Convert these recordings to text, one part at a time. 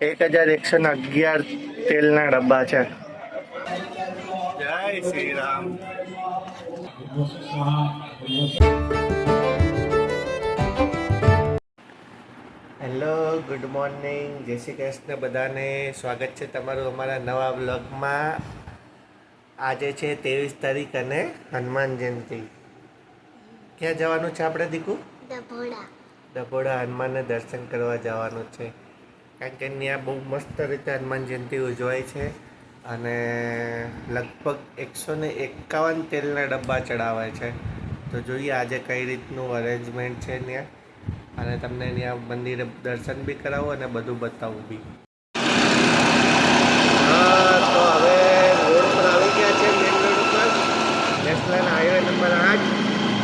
1111 તેલના ડબ્બા છે. જય Shri Ram. Hello, good morning, જય શ્રી કૃષ્ણ બધાને. સ્વાગત છે તમારું અમારા નવા બ્લોગમાં. આજે છે 23 તારીખ અને હનુમાન જયંતિ. ક્યાં જવાનું છે આપણે દીકુ? ડભોડા હનુમાનને દર્શન કરવા જવાનું છે. કારણ કે ત્યાં બહુ મસ્ત રીતે હનુમાન જયંતિ ઉજવાય છે અને લગભગ 151 તેલના ડબ્બા ચડાવાય છે. તો જોઈએ આજે કઈ રીતનું અરેન્જમેન્ટ છે ત્યાં, અને તમને ત્યાં મંદિરે દર્શન બી કરાવું અને બધું બતાવું બી. તો હવે રોડ પર આવી ગયા છે, મેઇન રોડ ઉપર. National highway number 8.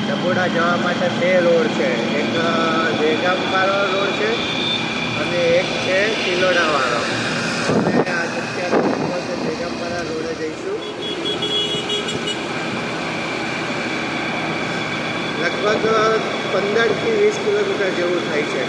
ડભોડા જવા માટે 2 રોડ છે. એક વેગામવાળો રોડ છે અને એક છે કિલોડાવાળો. અમે આજ અત્યારે વેગામવાળા રોડે જઈશું. લગભગ 15 થી 20 કિલોમીટર જેવું થાય છે.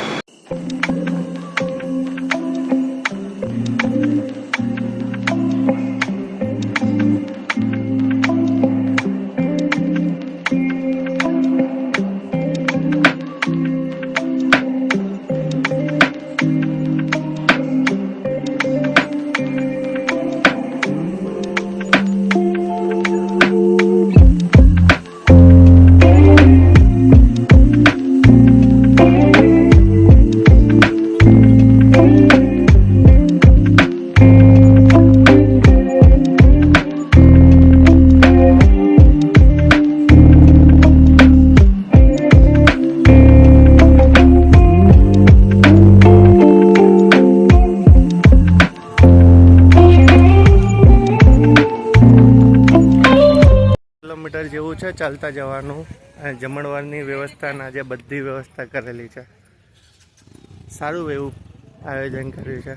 કિલોમીટર જેવું છે ચાલતા જવાનું. અને જમણવારની વ્યવસ્થા અને આજે બધી વ્યવસ્થા કરેલી છે. સારું એવું આયોજન કર્યું છે.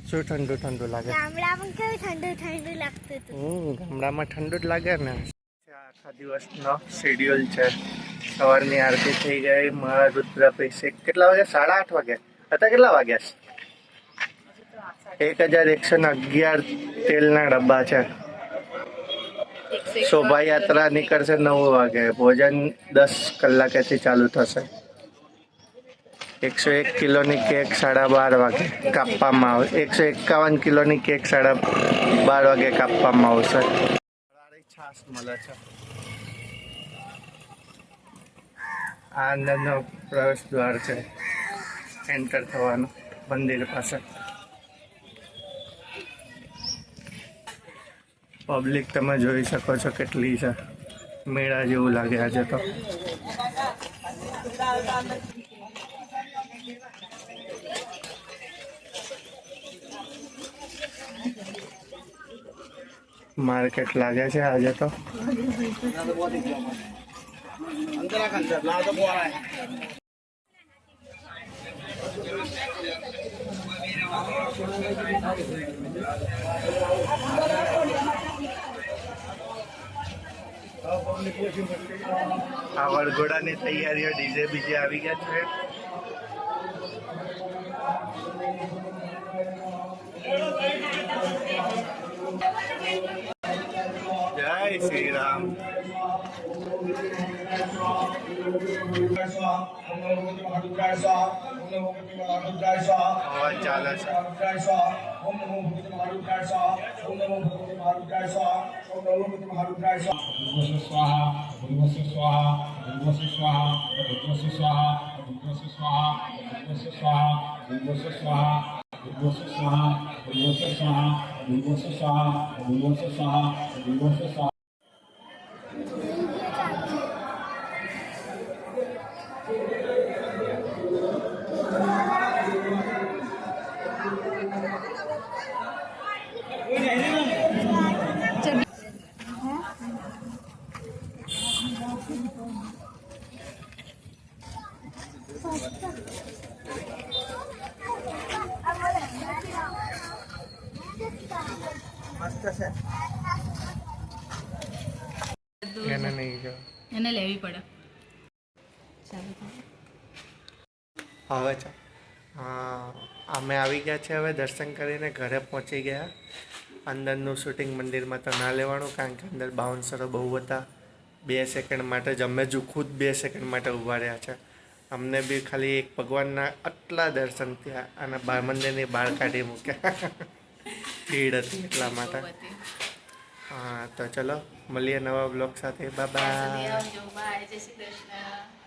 શું ઠંડુ ઠંડુ લાગે? ગામડામાં કેવું ઠંડુ ઠંડુ લાગતું હતું. ગામડામાં ઠંડુ જ લાગે ને. આખા દિવસનો શેડ્યુલ છે. સવારની આરતી થઈ ગઈ, મહારુદ્રાભિષેક. કેટલા વાગે? 8:30 વાગ્યા હતા. કેટલા વાગ્યા? 1111 તેલના ડબ્બા છે. શોભાયાત્રા નીકળશે 9 વાગે. ભોજન 10 કલાકેથી ચાલુ થશે. 101 કિલોની કેક 12:30 વાગે કાપવામાં આવે. 151 કિલોની કેક 12:30 વાગે કાપવામાં આવશે. છાસ મળે છે. આ અંદરનો પ્રવેશ દ્વાર છે, એન્ટર થવાનું મંદિર પાસે. પબ્લિક તમે જોઈ શકો છો કેટલી છે. મેળા જેવું લાગે આજે તો. માર્કેટ લાગે છે આજે તો. આ વરઘોડાની તૈયારીઓ, ડીજે બીજે આવી ગયા છે. જય શ્રી રામ. અવાજ ચાલે છે. મસ્ત છે. એને નહીં જો, એને લેવી પડે. ચાલુ થાય. હવે ચાલ. હા, અમે આવી ગયા છે હવે દર્શન કરીને ઘરે પહોંચી ગયા. અંદરનું શૂટિંગ મંદિરમાં તો ના લેવાનું કારણ કે અંદર બાઉન્સરો બહુ હતા. 2 સેકન્ડ માટે જ અમે જ ખુદ 2 સેકન્ડ માટે ઊભા રહ્યા છે. અમને બી ખાલી એક ભગવાનના આટલા દર્શન થયા અને મંદિરની બહાર કાઢી મૂક્યા. ભીડ હતી એટલા માટે. બહુ હતી. હા તો ચલો મળીએ નવા બ્લોગ સાથે. બાય ત્યાં સુધી બાય. આવજો. બાય. જય શ્રી કૃષ્ણ.